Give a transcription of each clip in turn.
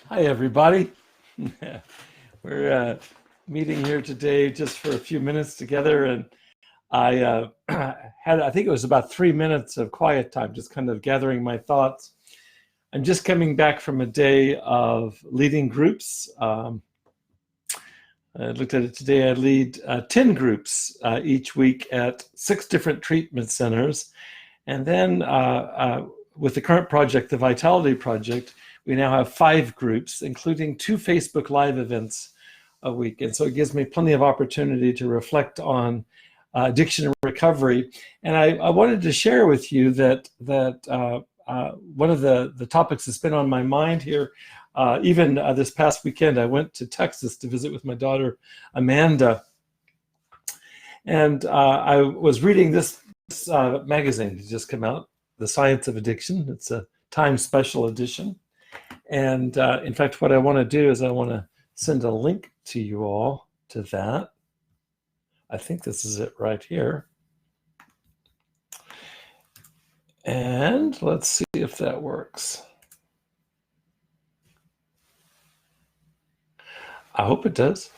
Hi, everybody. We're meeting here today just for a few minutes together, and I I think it was about 3 minutes of quiet time, just kind of gathering my thoughts. I'm just coming back from a day of leading groups. I looked at it today. I lead 10 groups each week at 6 different treatment centers. And then with the current project, the Vitality Project, we now have 5 groups, including 2 Facebook Live events a week. And so it gives me plenty of opportunity to reflect on addiction and recovery. And I wanted to share with you that one of the topics that's been on my mind here, even this past weekend, I went to Texas to visit with my daughter, Amanda. And I was reading this magazine that just came out, The Science of Addiction. It's a Time Special Edition. And in fact, what I want to do is I want to send a link to you all to that. I think this is it right here. And let's see if that works. I hope it does.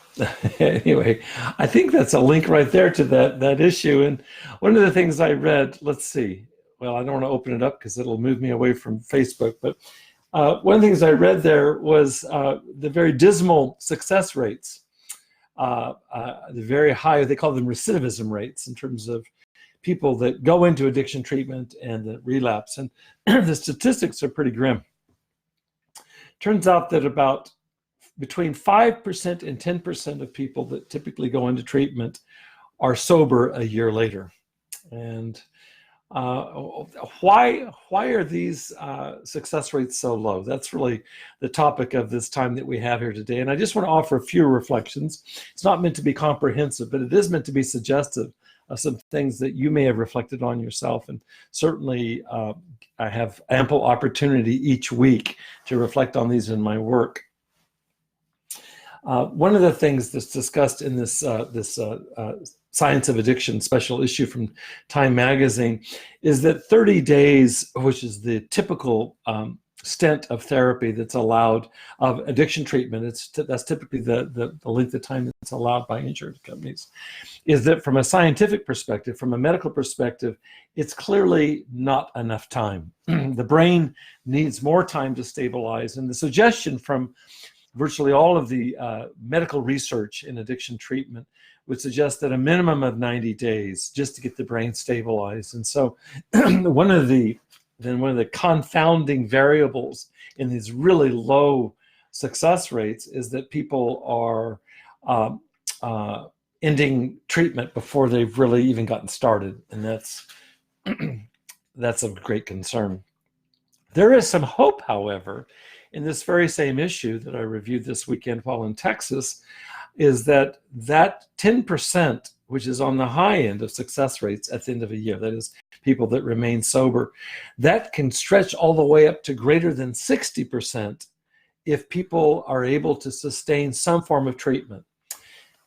Anyway, I think that's a link right there to that issue. And one of the things I read, let's see. Well, I don't want to open it up because it'll move me away from Facebook, but one of the things I read there was the very dismal success rates, the very high, they call them recidivism rates in terms of people that go into addiction treatment and that relapse. And the statistics are pretty grim. Turns out that about between 5% and 10% of people that typically go into treatment are sober a year later. And why are these success rates so low? That's really the topic of this time that we have here today. And I just want to offer a few reflections. It's not meant to be comprehensive, but it is meant to be suggestive of some things that you may have reflected on yourself. And certainly I have ample opportunity each week to reflect on these in my work. One of the things that's discussed in this Science of Addiction special issue from Time Magazine is that 30 days, which is the typical stint of therapy that's allowed of addiction treatment, that's typically the length of time that's allowed by insurance companies, is that from a scientific perspective, from a medical perspective, it's clearly not enough time. The brain needs more time to stabilize, and the suggestion from virtually all of the medical research in addiction treatment would suggest that a minimum of 90 days just to get the brain stabilized. And so one of the confounding variables in these really low success rates is that people are ending treatment before they've really even gotten started. And that's of great concern. There is some hope, however, in this very same issue that I reviewed this weekend while in Texas, is that 10%, which is on the high end of success rates at the end of a year, that is people that remain sober, that can stretch all the way up to greater than 60% if people are able to sustain some form of treatment.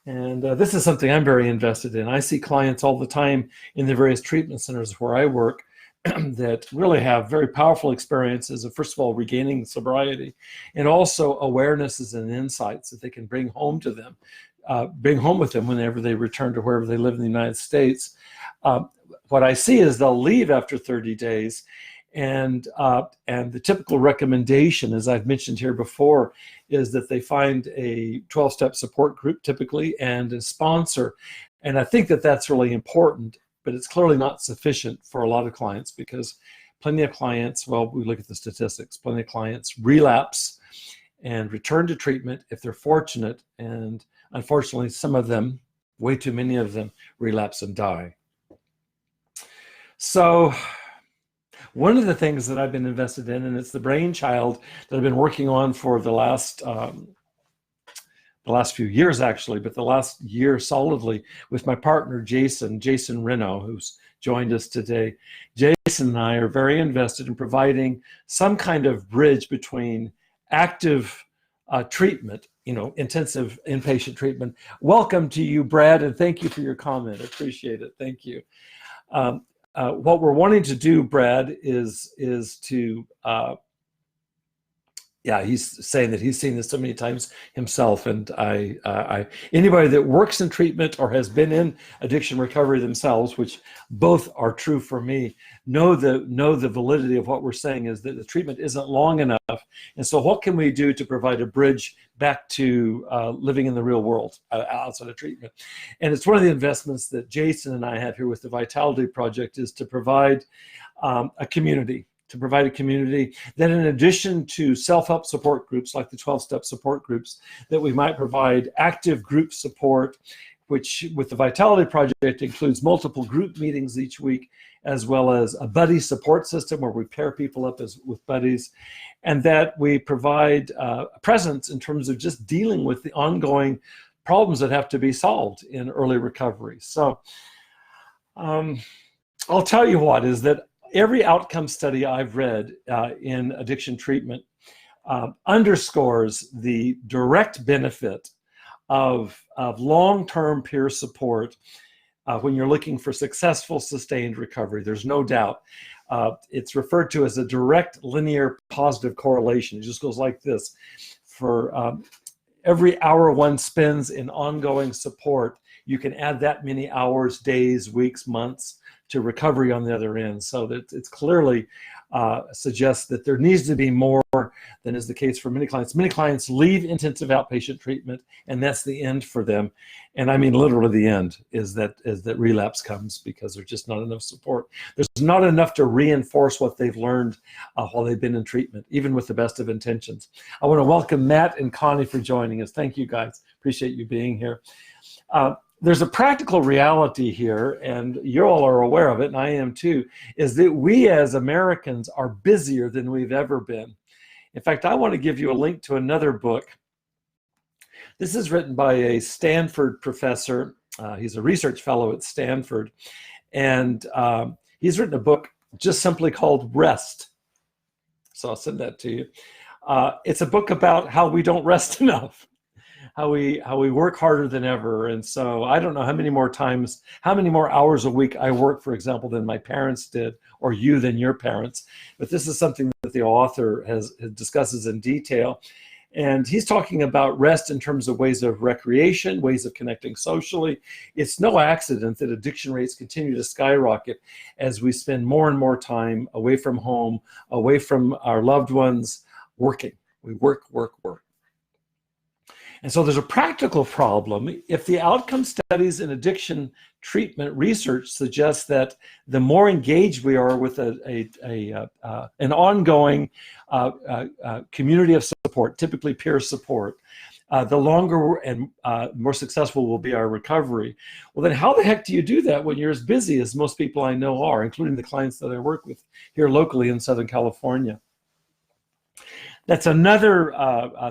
And this is something I'm very invested in. I see clients all the time in the various treatment centers where I work that really have very powerful experiences of, first of all, regaining sobriety, and also awarenesses and insights that they can bring home to them, bring home with them whenever they return to wherever they live in the United States. What I see is they'll leave after 30 days, and the typical recommendation, as I've mentioned here before, is that they find a 12-step support group typically and a sponsor. And I think that that's really important. But it's clearly not sufficient for a lot of clients, because plenty of clients, well, we look at the statistics, plenty of clients relapse and return to treatment if they're fortunate. And unfortunately, some of them, way too many of them, relapse and die. So one of the things that I've been invested in, and it's the brainchild that I've been working on for the last few years, actually, but the last year solidly, with my partner, Jason Reno, who's joined us today. Jason and I are very invested in providing some kind of bridge between active treatment, intensive inpatient treatment. Welcome to you, Brad, and thank you for your comment. I appreciate it. Thank you. What we're wanting to do, Brad, is to Yeah, he's saying that he's seen this so many times himself, and anybody that works in treatment or has been in addiction recovery themselves, which both are true for me, know the validity of what we're saying is that the treatment isn't long enough, and so what can we do to provide a bridge back to living in the real world outside of treatment? And it's one of the investments that Jason and I have here with the Vitality Project is to provide a community. To provide a community that, in addition to self-help support groups like the 12-step support groups, that we might provide active group support, which with the Vitality Project includes multiple group meetings each week, as well as a buddy support system where we pair people up with buddies, and that we provide a presence in terms of just dealing with the ongoing problems that have to be solved in early recovery. So I'll tell you what is that every outcome study I've read in addiction treatment underscores the direct benefit of long-term peer support when you're looking for successful, sustained recovery. There's no doubt. It's referred to as a direct linear positive correlation. It just goes like this. For every hour one spends in ongoing support, you can add that many hours, days, weeks, months to recovery on the other end. So that it's clearly suggests that there needs to be more than is the case for many clients. Many clients leave intensive outpatient treatment, and that's the end for them. And I mean literally the end is that relapse comes because there's just not enough support. There's not enough to reinforce what they've learned while they've been in treatment, even with the best of intentions. I want to welcome Matt and Connie for joining us. Thank you, guys. Appreciate you being here. There's a practical reality here, and you all are aware of it, and I am too, is that we as Americans are busier than we've ever been. In fact, I want to give you a link to another book. This is written by a Stanford professor. He's a research fellow at Stanford, and he's written a book just simply called Rest. So I'll send that to you. It's a book about how we don't rest enough. How we work harder than ever. And so I don't know how many more hours a week I work, for example, than my parents did, or you than your parents. But this is something that the author discusses in detail. And he's talking about rest in terms of ways of recreation, ways of connecting socially. It's no accident that addiction rates continue to skyrocket as we spend more and more time away from home, away from our loved ones, working. We work. And so there's a practical problem. If the outcome studies in addiction treatment research suggests that the more engaged we are with an ongoing community of support, typically peer support, the longer and more successful will be our recovery. Well, then how the heck do you do that when you're as busy as most people I know are, including the clients that I work with here locally in Southern California? That's another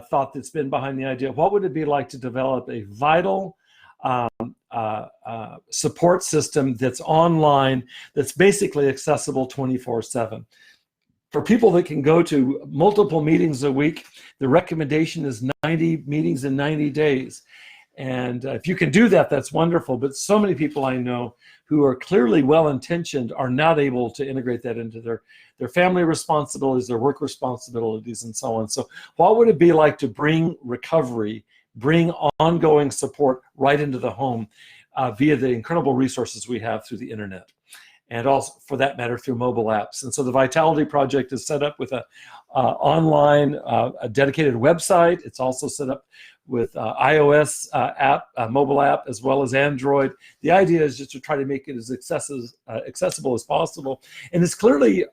thought that's been behind the idea. What would it be like to develop a vital support system that's online, that's basically accessible 24/7? For people that can go to multiple meetings a week, the recommendation is 90 meetings in 90 days. And if you can do that, that's wonderful. But so many people I know who are clearly well-intentioned are not able to integrate that into their family responsibilities, their work responsibilities, and so on. So what would it be like to bring recovery, bring ongoing support right into the home via the incredible resources we have through the internet? And also, for that matter, through mobile apps. And so the Vitality Project is set up with a online, a dedicated website. It's also set up with iOS app, mobile app, as well as Android. The idea is just to try to make it as accessible as possible. And it's clearly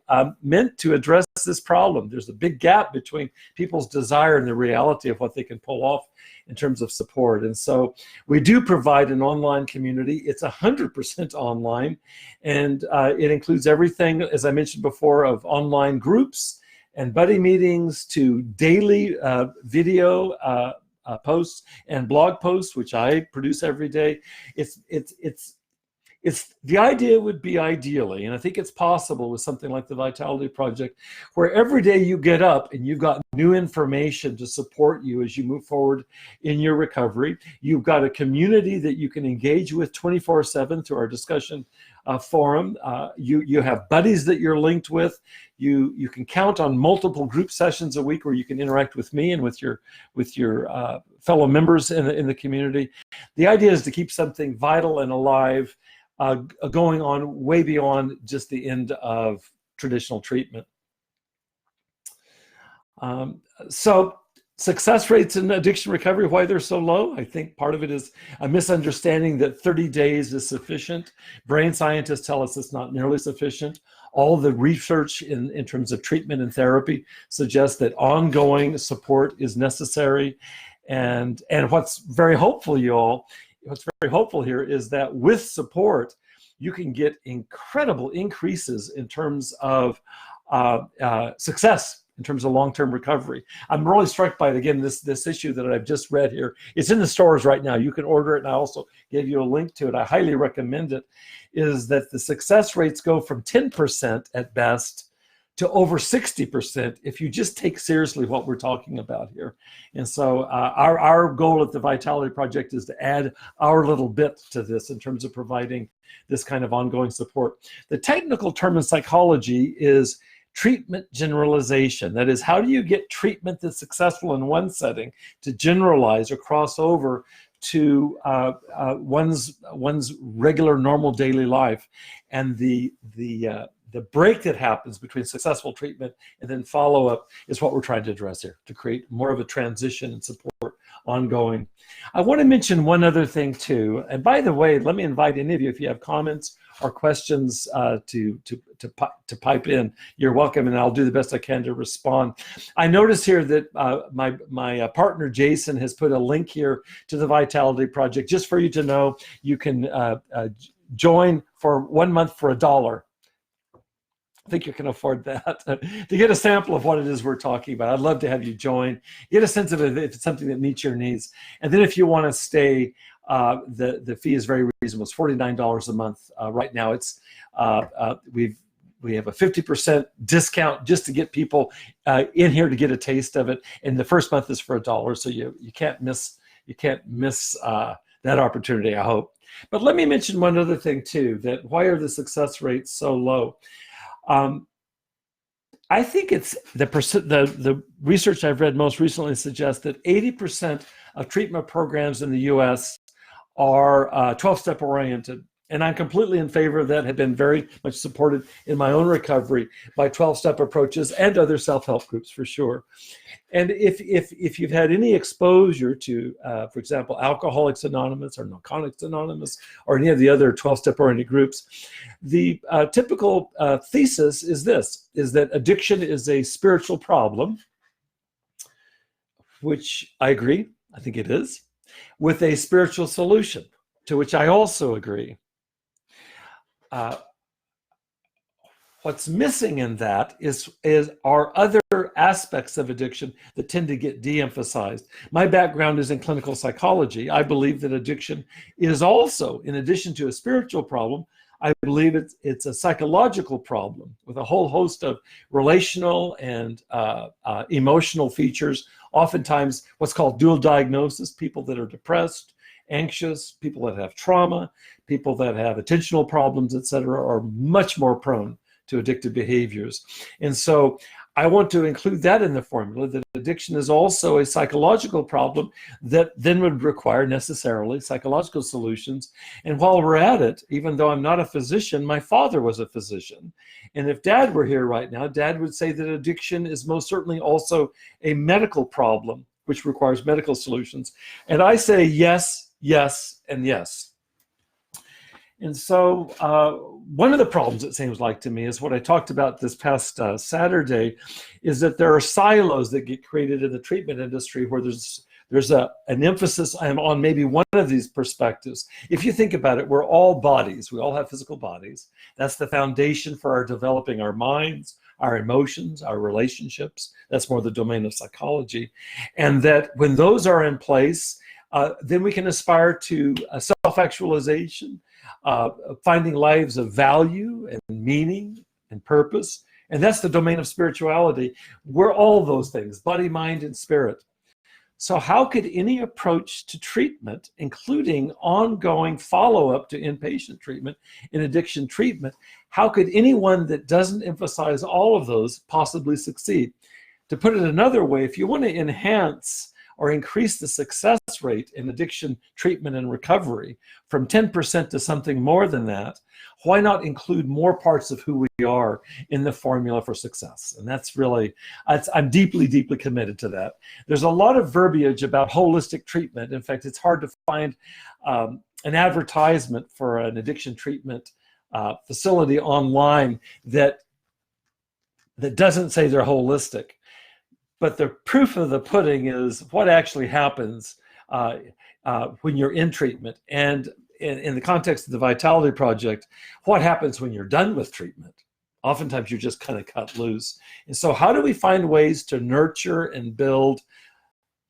meant to address this problem. There's a big gap between people's desire and the reality of what they can pull off in terms of support. And so we do provide an online community. It's 100% online, and it includes everything, as I mentioned before, of online groups and buddy meetings to daily video posts and blog posts, which I produce every day. It's the idea would be ideally, and I think it's possible with something like the Vitality Project, where every day you get up and you've got new information to support you as you move forward in your recovery. You've got a community that you can engage with 24/7 through our discussion forum. You have buddies that you're linked with. You can count on multiple group sessions a week where you can interact with me and with your fellow members in the community. The idea is to keep something vital and alive, going on way beyond just the end of traditional treatment. So success rates in addiction recovery, why they're so low? I think part of it is a misunderstanding that 30 days is sufficient. Brain scientists tell us it's not nearly sufficient. All the research in terms of treatment and therapy suggests that ongoing support is necessary. And what's very hopeful, what's very hopeful here is that with support, you can get incredible increases in terms of success, in terms of long-term recovery. I'm really struck by it. Again, this issue that I've just read here. It's in the stores right now. You can order it, and I also gave you a link to it. I highly recommend it. Is that the success rates go from 10% at best to over 60% if you just take seriously what we're talking about here. And so our goal at the Vitality Project is to add our little bit to this in terms of providing this kind of ongoing support. The technical term in psychology is treatment generalization. That is, how do you get treatment that's successful in one setting to generalize or cross over to one's regular normal daily life? And the break that happens between successful treatment and then follow-up is what we're trying to address here, to create more of a transition and support ongoing. I want to mention one other thing too. And by the way, let me invite any of you, if you have comments or questions to pipe in, you're welcome, and I'll do the best I can to respond. I notice here that my partner Jason has put a link here to the Vitality Project. Just for you to know, you can join for 1 month for $1. I think you can afford that to get a sample of what it is we're talking about. I'd love to have you join, get a sense of it if it's something that meets your needs. And then if you want to stay, the fee is very reasonable. It's $49 a month. Right now it's we have a 50% discount just to get people in here to get a taste of it. And the first month is for $1, so you can't miss that opportunity, I hope. But let me mention one other thing too, that why are the success rates so low? I think it's the research I've read most recently suggests that 80% of treatment programs in the U.S. are 12-step oriented. And I'm completely in favor of that, have been very much supported in my own recovery by 12-step approaches and other self-help groups for sure. And if you've had any exposure to, for example, Alcoholics Anonymous or Narcotics Anonymous or any of the other 12-step oriented groups, the typical thesis is this, is that addiction is a spiritual problem, which I agree, I think it is, with a spiritual solution, to which I also agree. What's missing in that are other aspects of addiction that tend to get de-emphasized. My background is in clinical psychology. I believe that addiction is also, in addition to a spiritual problem, I believe it's a psychological problem with a whole host of relational and emotional features. Oftentimes, what's called dual diagnosis, people that are depressed, anxious, people that have trauma, people that have attentional problems, etc., are much more prone to addictive behaviors. And so I want to include that in the formula, that addiction is also a psychological problem that then would require necessarily psychological solutions. And while we're at it, even though I'm not a physician, my father was a physician. And if Dad were here right now, Dad would say that addiction is most certainly also a medical problem, which requires medical solutions. And I say yes, yes, and yes. And so one of the problems, it seems like to me, is what I talked about this past Saturday, is that there are silos that get created in the treatment industry where there's an emphasis on maybe one of these perspectives. If you think about it, we're all bodies. We all have physical bodies. That's the foundation for our developing our minds, our emotions, our relationships. That's more the domain of psychology. And that when those are in place, then we can aspire to self-actualization, finding lives of value and meaning and purpose. And that's the domain of spirituality. We're all those things, body, mind, and spirit. So how could any approach to treatment, including ongoing follow-up to inpatient treatment in addiction treatment, how could anyone that doesn't emphasize all of those possibly succeed? To put it another way, if you want to enhance or increase the success rate in addiction treatment and recovery from 10% to something more than that, why not include more parts of who we are in the formula for success? And that's really, I'm deeply, deeply committed to that. There's a lot of verbiage about holistic treatment. In fact, it's hard to find an advertisement for an addiction treatment facility online that doesn't say they're holistic. But the proof of the pudding is what actually happens when you're in treatment. And in the context of the Vitality Project, what happens when you're done with treatment? Oftentimes you're just kind of cut loose. And so how do we find ways to nurture and build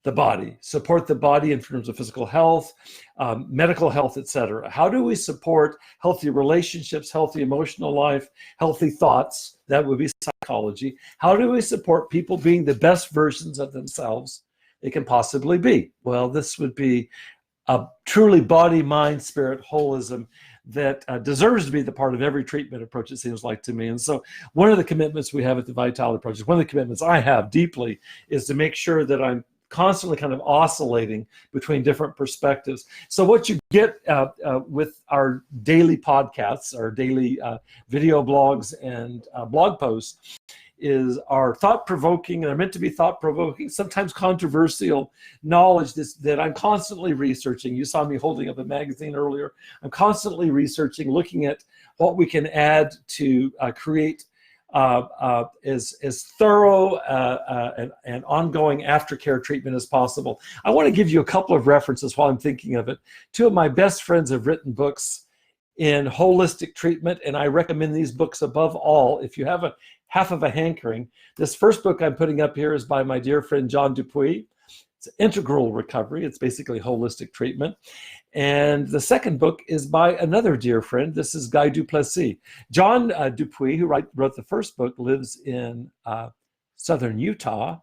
the body, support the body in terms of physical health, medical health, etc.? How do we support healthy relationships, healthy emotional life, healthy thoughts? That would be psychology. How do we support people being the best versions of themselves they can possibly be? Well, this would be a truly body, mind, spirit, holism that deserves to be the part of every treatment approach, it seems like to me. And so one of the commitments we have at the Vitality Project, one of the commitments I have deeply, is to make sure that I'm constantly kind of oscillating between different perspectives. So what you get with our daily podcasts, our daily video blogs and blog posts is our thought-provoking, and they're meant to be thought-provoking, sometimes controversial knowledge that I'm constantly researching. You saw me holding up a magazine earlier. I'm constantly researching, looking at what we can add to create as thorough and ongoing aftercare treatment as possible. I want to give you a couple of references while I'm thinking of it. Two of my best friends have written books in holistic treatment, and I recommend these books above all if you have a half of a hankering. This first book I'm putting up here is by my dear friend John Dupuy. It's Integral Recovery. It's basically holistic treatment. And the second book is by another dear friend. This is Guy Duplessis. John Dupuy, who wrote the first book, lives in southern Utah.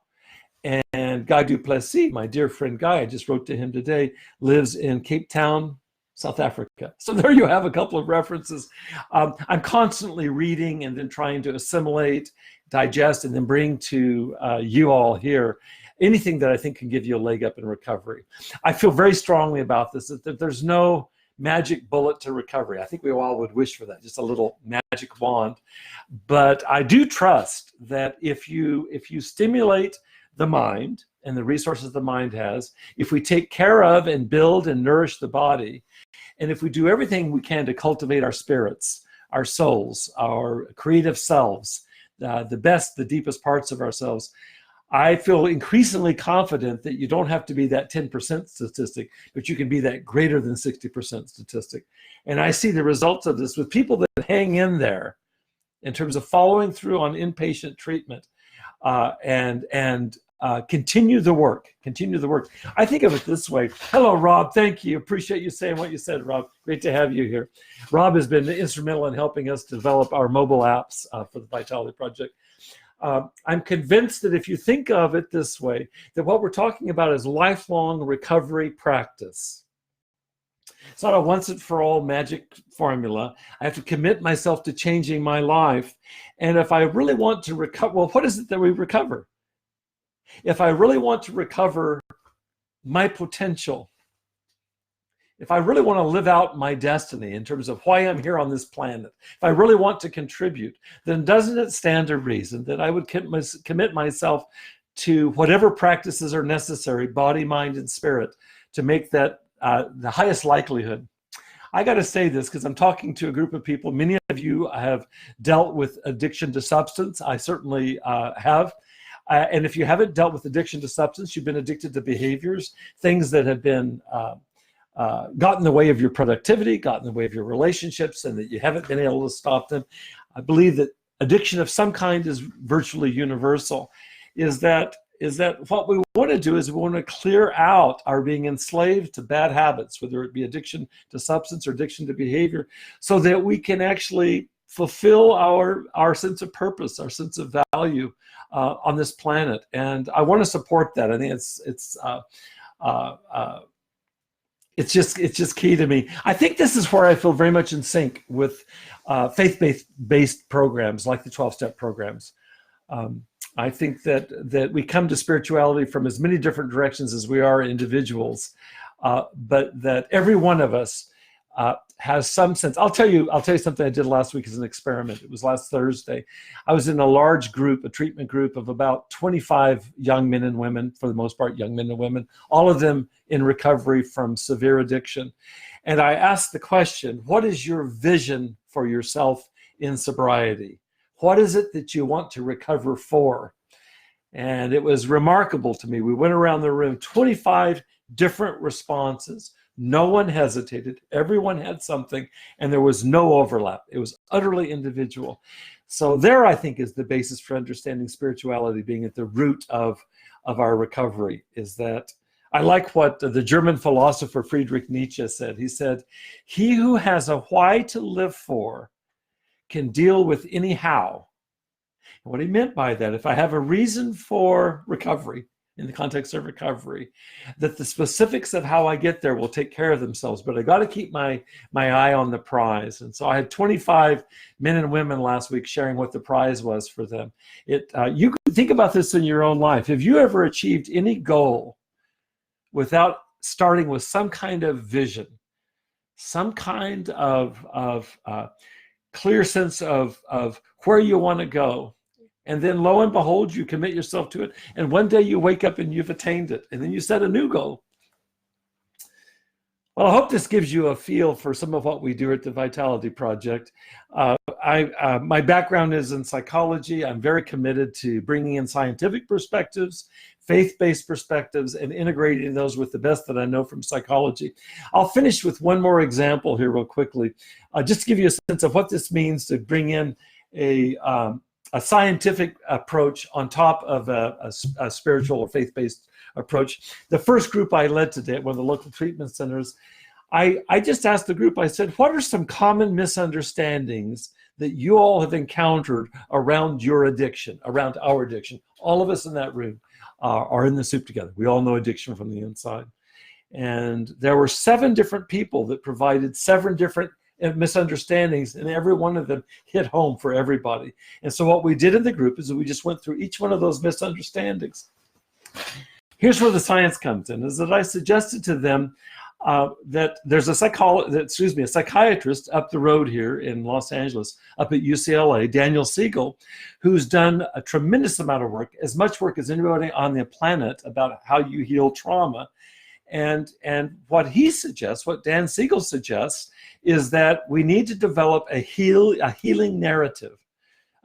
And Guy Duplessis, my dear friend Guy, I just wrote to him today, lives in Cape Town, South Africa. So there you have a couple of references. I'm constantly reading and then trying to assimilate, digest, and then bring to you all here anything that I think can give you a leg up in recovery. I feel very strongly about this, that there's no magic bullet to recovery. I think we all would wish for that, just a little magic wand. But I do trust that if you stimulate the mind and the resources the mind has, if we take care of and build and nourish the body, and if we do everything we can to cultivate our spirits, our souls, our creative selves, the best, the deepest parts of ourselves, I feel increasingly confident that you don't have to be that 10% statistic, but you can be that greater than 60% statistic. And I see the results of this with people that hang in there in terms of following through on inpatient treatment and continue the work. Continue the work. I think of it this way. Hello, Rob. Thank you. Appreciate you saying what you said, Rob. Great to have you here. Rob has been instrumental in helping us develop our mobile apps for the Vitality Project. I'm convinced that if you think of it this way, that what we're talking about is lifelong recovery practice. It's not a once and for all magic formula. I have to commit myself to changing my life. And if I really want to recover, well, what is it that we recover? If I really want to recover my potential, if I really want to live out my destiny in terms of why I'm here on this planet, if I really want to contribute, then doesn't it stand to reason that I would commit myself to whatever practices are necessary, body, mind, and spirit, to make that the highest likelihood? I got to say this because I'm talking to a group of people. Many of you have dealt with addiction to substance. I certainly have. And if you haven't dealt with addiction to substance, you've been addicted to behaviors, things that have been got in the way of your productivity, got in the way of your relationships, and that you haven't been able to stop them. I believe that addiction of some kind is virtually universal. Is that what we want to do is we want to clear out our being enslaved to bad habits, whether it be addiction to substance or addiction to behavior, so that we can actually fulfill our sense of purpose, our sense of value on this planet. And I want to support that. I think it's just key to me. I think this is where I feel very much in sync with faith-based programs like the 12-step programs. I think that we come to spirituality from as many different directions as we are individuals, but that every one of us has some sense. I'll tell you something I did last week as an experiment. It was last Thursday. I was in a large group, a treatment group of about 25 young men and women, for the most part, young men and women, all of them in recovery from severe addiction. And I asked the question, what is your vision for yourself in sobriety? What is it that you want to recover for? And it was remarkable to me. We went around the room, 25 different responses. No one hesitated. Everyone had something, and there was no overlap. It was utterly individual. So there, I think, is the basis for understanding spirituality being at the root of our recovery, is that I like what the German philosopher Friedrich Nietzsche said. He said, "He who has a why to live for can deal with any how." And what he meant by that, if I have a reason for recovery, in the context of recovery, that the specifics of how I get there will take care of themselves, but I got to keep my eye on the prize. And so I had 25 men and women last week sharing what the prize was for them. You can think about this in your own life. Have you ever achieved any goal without starting with some kind of vision, some kind of clear sense of where you want to go? And then lo and behold, you commit yourself to it. And one day you wake up and you've attained it. And then you set a new goal. Well, I hope this gives you a feel for some of what we do at the Vitality Project. My background is in psychology. I'm very committed to bringing in scientific perspectives, faith-based perspectives, and integrating those with the best that I know from psychology. I'll finish with one more example here real quickly, just to give you a sense of what this means to bring in a scientific approach on top of a spiritual or faith-based approach. The first group I led today at one of the local treatment centers, I just asked the group, I said, what are some common misunderstandings that you all have encountered around your addiction, around our addiction? All of us in that room are in the soup together. We all know addiction from the inside. And there were 7 different people that provided 7 different misunderstandings, and every one of them hit home for everybody. And so what we did in the group is that we just went through each one of those misunderstandings. Here's where the science comes in, is that I suggested to them that there's a psychiatrist up the road here in Los Angeles, up at UCLA, Daniel Siegel, who's done a tremendous amount of work, as much work as anybody on the planet, about how you heal trauma. And what he suggests, what Dan Siegel suggests, is that we need to develop a healing narrative,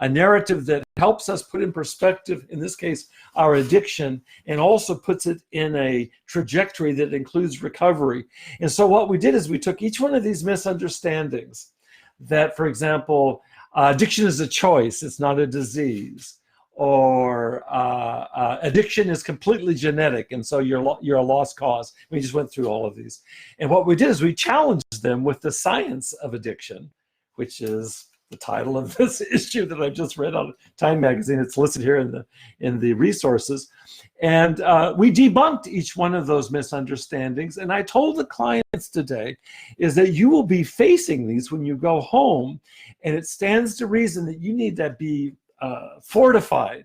a narrative that helps us put in perspective, in this case, our addiction, and also puts it in a trajectory that includes recovery. And so what we did is we took each one of these misunderstandings, that, for example, addiction is a choice, it's not a disease, or addiction is completely genetic, and so you're a lost cause. We just went through all of these. And what we did is we challenged them with the science of addiction, which is the title of this issue that I've just read on Time Magazine. It's listed here in the resources. And we debunked each one of those misunderstandings. And I told the clients today is that you will be facing these when you go home, and it stands to reason that you need to be fortified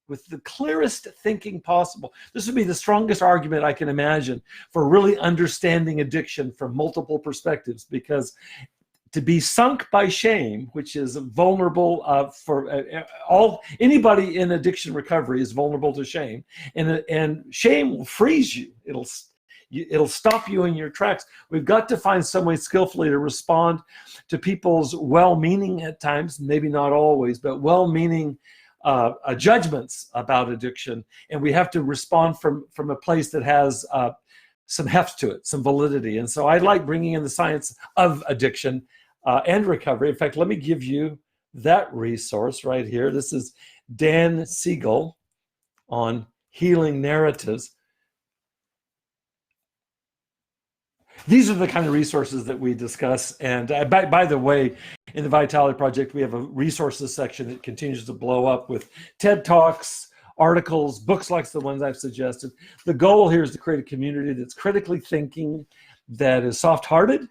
with the clearest thinking possible. This would be the strongest argument I can imagine for really understanding addiction from multiple perspectives, because to be sunk by shame, which is vulnerable for anybody in addiction recovery is vulnerable to shame, and shame will freeze you. It'll stop you in your tracks. We've got to find some way skillfully to respond to people's well-meaning at times, maybe not always, but well-meaning judgments about addiction. And we have to respond from a place that has some heft to it, some validity. And so I like bringing in the science of addiction and recovery. In fact, let me give you that resource right here. This is Dan Siegel on healing narratives. These are the kind of resources that we discuss. And by the way, in the Vitality Project, we have a resources section that continues to blow up with TED Talks, articles, books like the ones I've suggested. The goal here is to create a community that's critically thinking, that is soft-hearted.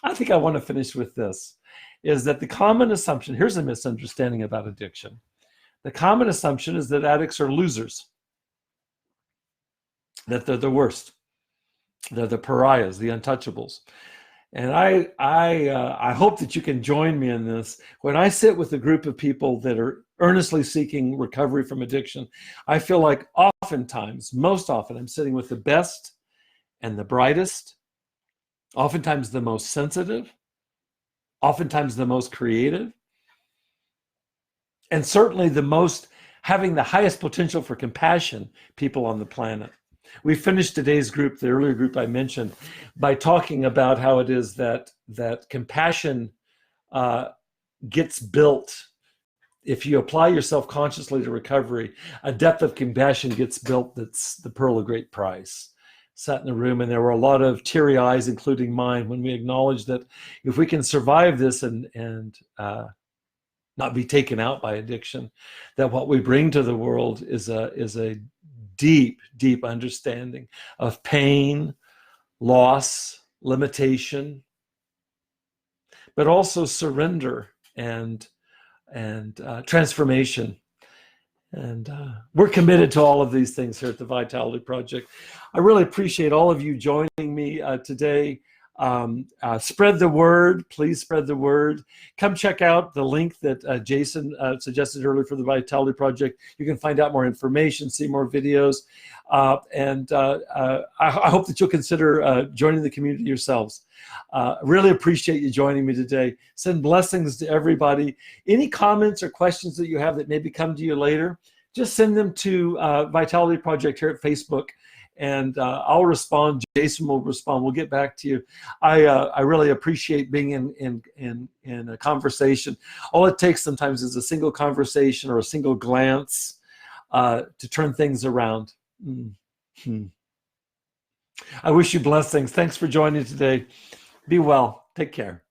I think I want to finish with this, is that the common assumption, here's a misunderstanding about addiction. The common assumption is that addicts are losers, that they're the worst. They're the pariahs, the untouchables. And I hope that you can join me in this. When I sit with a group of people that are earnestly seeking recovery from addiction, I feel like oftentimes, most often, I'm sitting with the best and the brightest, oftentimes the most sensitive, oftentimes the most creative, and certainly the most having the highest potential for compassion people on the planet. We finished today's group, the earlier group I mentioned, by talking about how it is that compassion gets built. If you apply yourself consciously to recovery, a depth of compassion gets built that's the pearl of great price. Sat in the room, and there were a lot of teary eyes, including mine, when we acknowledged that if we can survive this and not be taken out by addiction, that what we bring to the world is a deep, deep understanding of pain, loss, limitation, but also surrender and transformation. And we're committed to all of these things here at the Vitality Project. I really appreciate all of you joining me today. Spread the word. Please spread the word. Come check out the link that Jason suggested earlier for the Vitality Project. You can find out more information, see more videos, and I hope that you'll consider joining the community yourselves. Really appreciate you joining me today. Send blessings to everybody. Any comments or questions that you have that maybe come to you later, just send them to Vitality Project here at Facebook. And I'll respond. Jason will respond. We'll get back to you. I really appreciate being in a conversation. All it takes sometimes is a single conversation or a single glance to turn things around. I wish you blessings. Thanks for joining today. Be well. Take care.